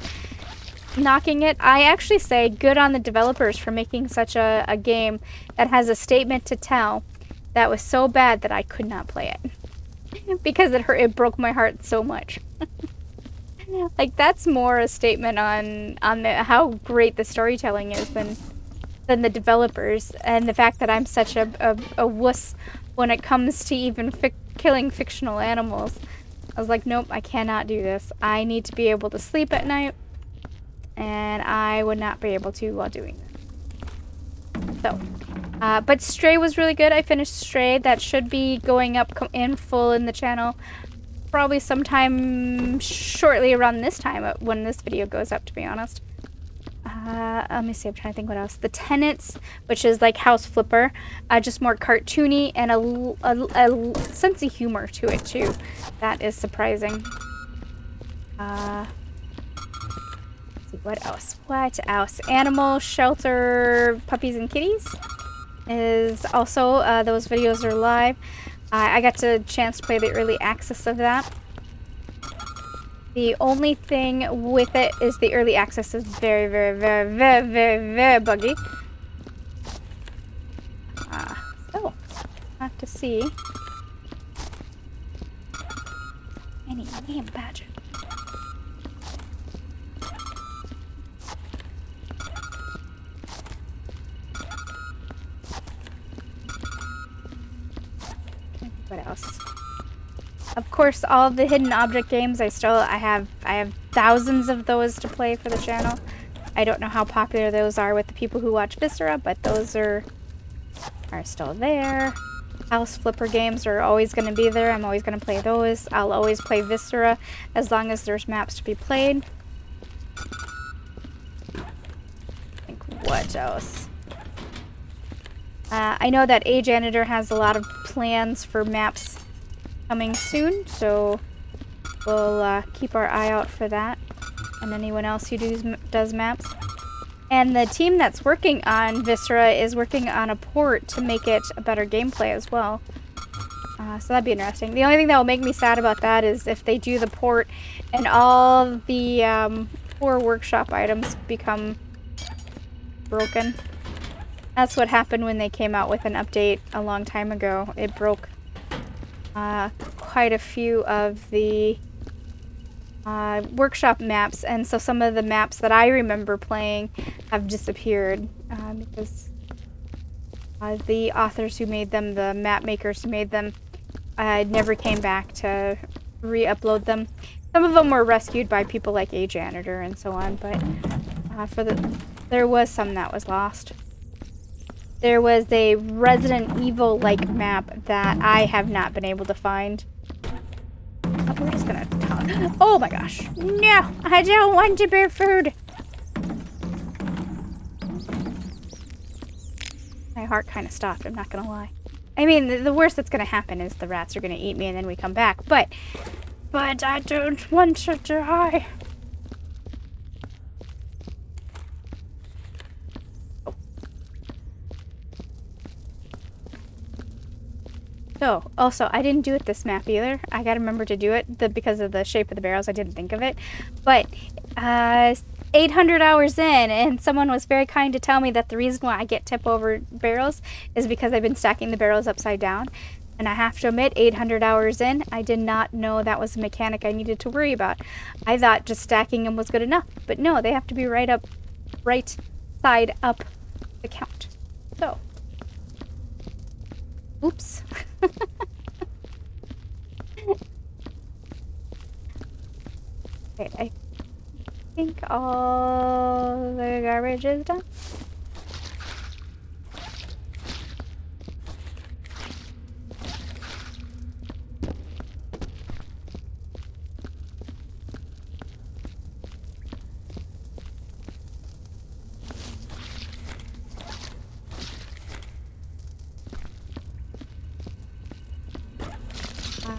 knocking it. I actually say good on the developers for making such a game that has a statement to tell that was so bad that I could not play it. Because it broke my heart so much. Like, that's more a statement on how great the storytelling is than the developers, and the fact that I'm such a wuss when it comes to even killing fictional animals. I was like, nope, I cannot do this. I need to be able to sleep at night, and I would not be able to while doing that. So, but Stray was really good. I finished Stray. That should be going up in full in the channel probably sometime shortly around this time when this video goes up, to be honest. Let me see. I'm trying to think what else. The Tenants, which is like House Flipper, just more cartoony and a sense of humor to it too. That is surprising. Let's see, what else? What else? Animal Shelter Puppies and Kitties is also, those videos are live. I got the chance to play the early access of that. The only thing with it is the early access is very, very, very, very, very, very buggy. So, I have to see. Any name badge. What else? Of course, all the hidden object games. I have thousands of those to play for the channel. I don't know how popular those are with the people who watch Viscera, but those are still there. House Flipper games are always going to be there. I'm always going to play those. I'll always play Viscera as long as there's maps to be played. I think what else? I know that Janitor has a lot of plans for maps coming soon, so we'll keep our eye out for that, and anyone else who does maps. And the team that's working on Viscera is working on a port to make it a better gameplay as well. So that'd be interesting. The only thing that will make me sad about that is if they do the port and all the core workshop items become broken. That's what happened when they came out with an update a long time ago. It broke quite a few of the workshop maps, and so some of the maps that I remember playing have disappeared because the authors who made them, the map makers who made them, never came back to re-upload them. Some of them were rescued by people like Janitor and so on, but there was some that was lost. There was a Resident Evil-like map that I have not been able to find. Oh, we're just gonna talk. Oh my gosh. No! I don't want to bear food! My heart kind of stopped, I'm not gonna lie. I mean, the worst that's gonna happen is the rats are gonna eat me and then we come back, but I don't want to die. So, also, I didn't do it this map either. I gotta remember to do it because of the shape of the barrels. I didn't think of it. But 800 hours in, and someone was very kind to tell me that the reason why I get tip over barrels is because I've been stacking the barrels upside down. And I have to admit, 800 hours in, I did not know that was a mechanic I needed to worry about. I thought just stacking them was good enough. But no, they have to be right side up the count. So. Oops. Okay, I think all the garbage is done.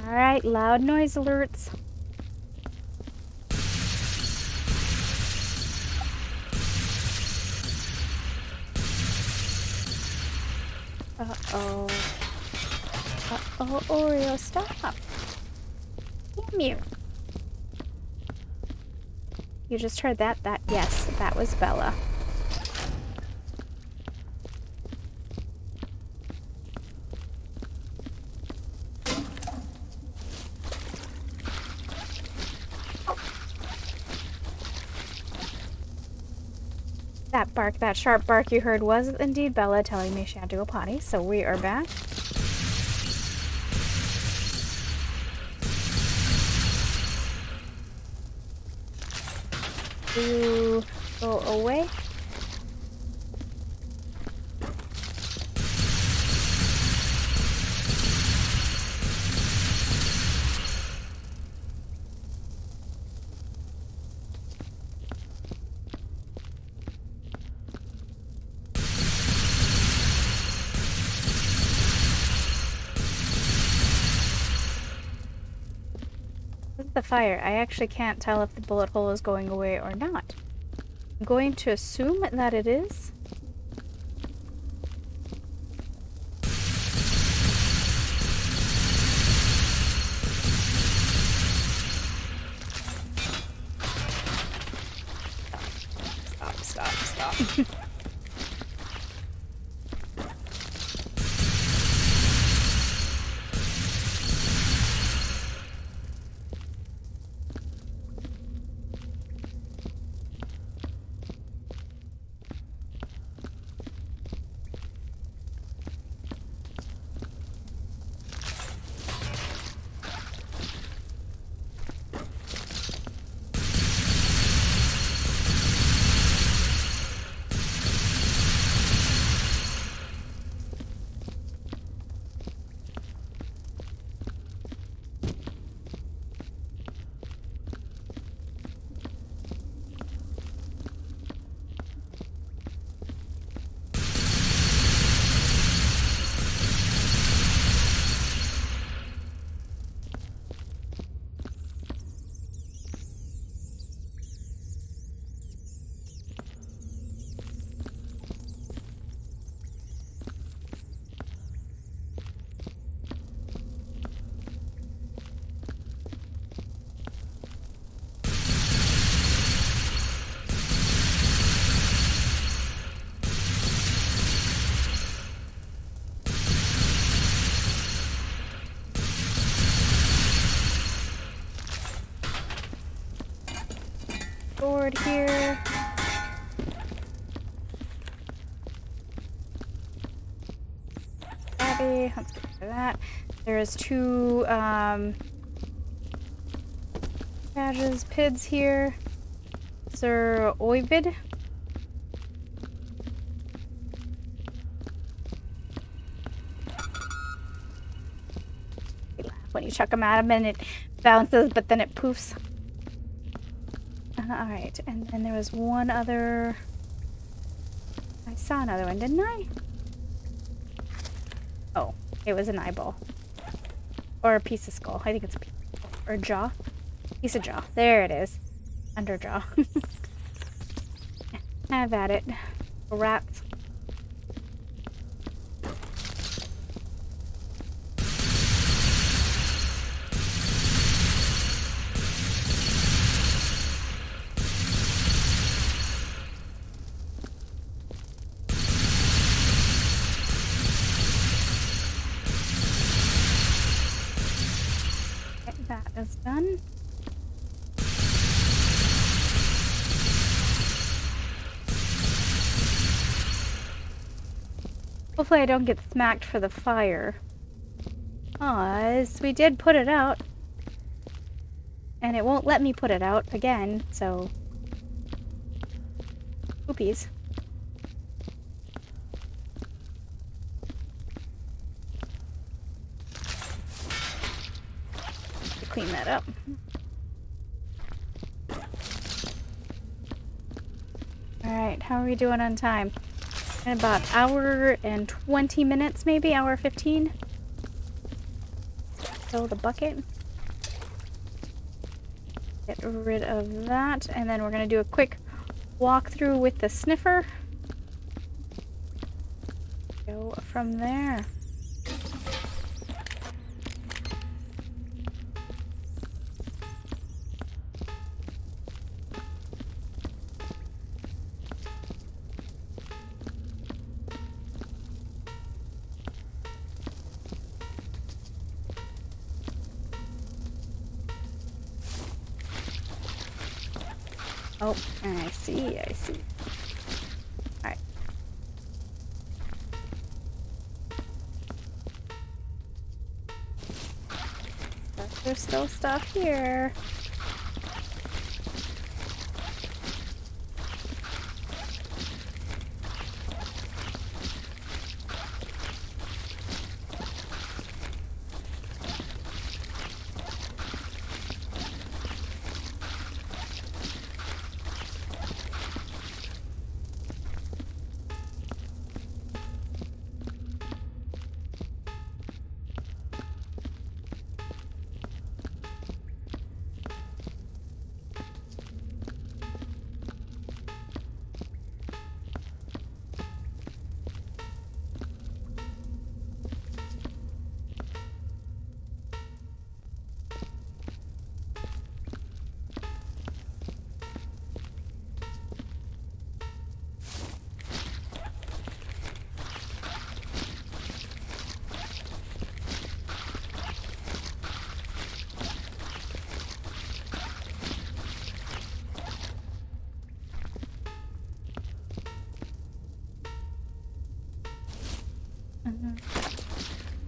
Alright, loud noise alerts. Uh-oh. Uh-oh, Oreo, stop. Damn you. You just heard that? Yes, that was Bella. That bark, that sharp bark you heard was indeed Bella telling me she had to go potty, so we are back. You go away. the fire. I actually can't tell if the bullet hole is going away or not. I'm going to assume that it is. Stop. Sword here. Abby, let's get rid of that. There's two badges, PIDs here. Sir Oivid. When you chuck them at him and it bounces, but then it poofs. Alright, and then there was one other... I saw another one, didn't I? Oh, it was an eyeball. Or a piece of skull. I think it's a piece of skull. Or jaw. Piece of jaw. There it is. Under jaw. Have at it. Rats. That is done. Hopefully I don't get smacked for the fire. We did put it out. And it won't let me put it out again, so... Oopies. Clean that up. Alright, how are we doing on time? In about hour and 20 minutes, maybe? Hour 15? Fill the bucket. Get rid of that. And then we're going to do a quick walkthrough with the sniffer. Go from there. Oh, I see. Alright. There's still stuff here.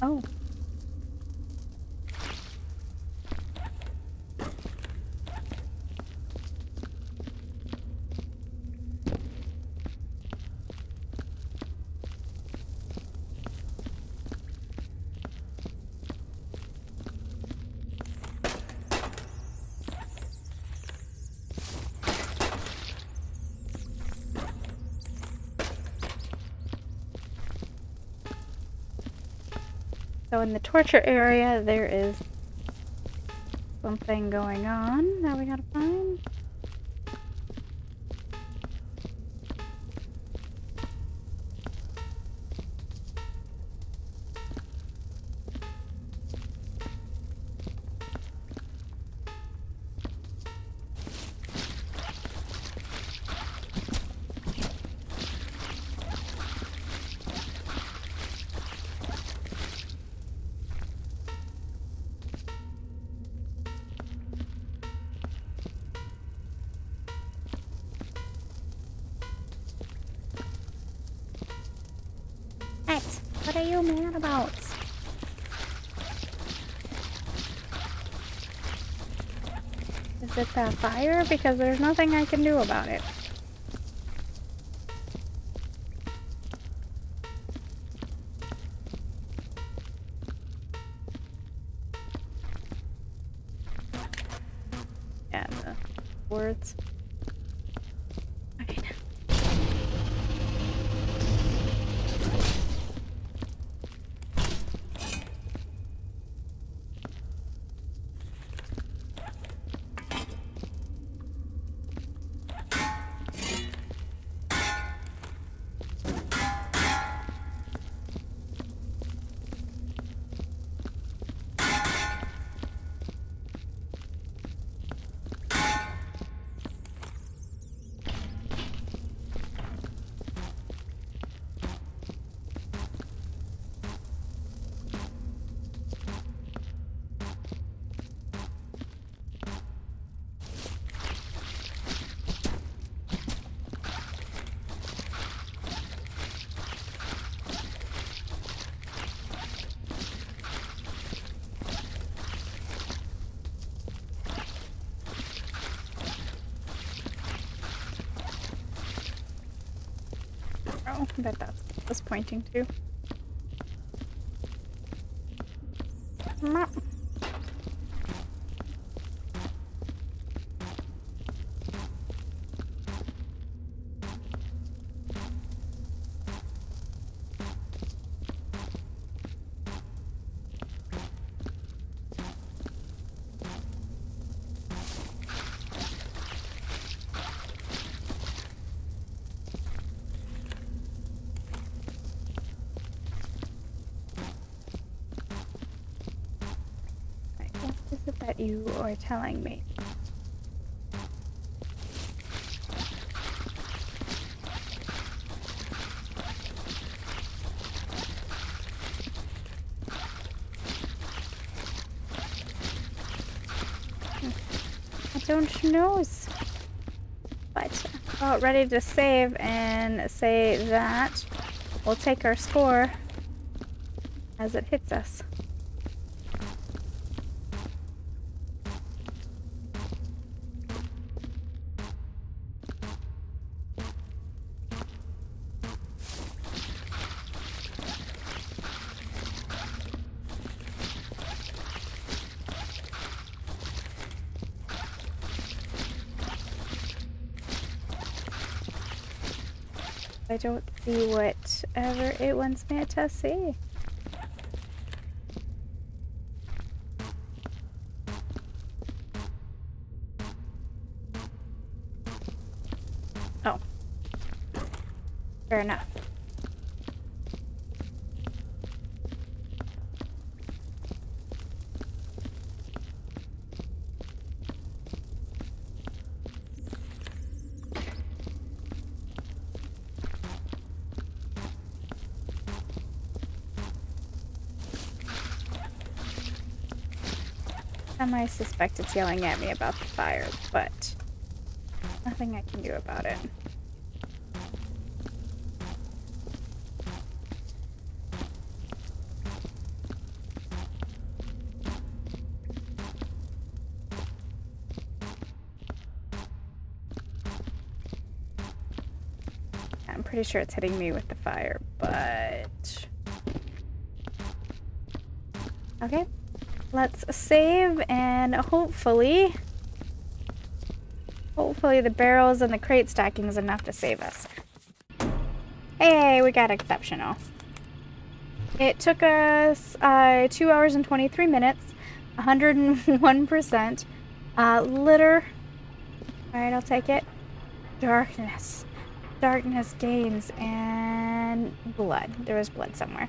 Oh. So in the torture area, there is something going on that we gotta find. What are you mad about? Is it that fire? Because there's nothing I can do about it. Yeah, the words. Okay. Oh, I bet that's what it was pointing to. What is it that you are telling me? I don't know. But about ready to save and say that we'll take our score as it hits us. I don't see whatever it wants me to see. Oh. Fair enough. I suspect it's yelling at me about the fire, but nothing I can do about it. I'm pretty sure it's hitting me with the fire, but... Okay. Let's save and hopefully the barrels and the crate stacking is enough to save us. Hey, we got exceptional. It took us 2 hours and 23 minutes, 101%. Litter. Alright, I'll take it. Darkness. Darkness gains and blood. There was blood somewhere.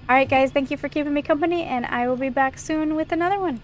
Alright guys, thank you for keeping me company and I will be back soon with another one.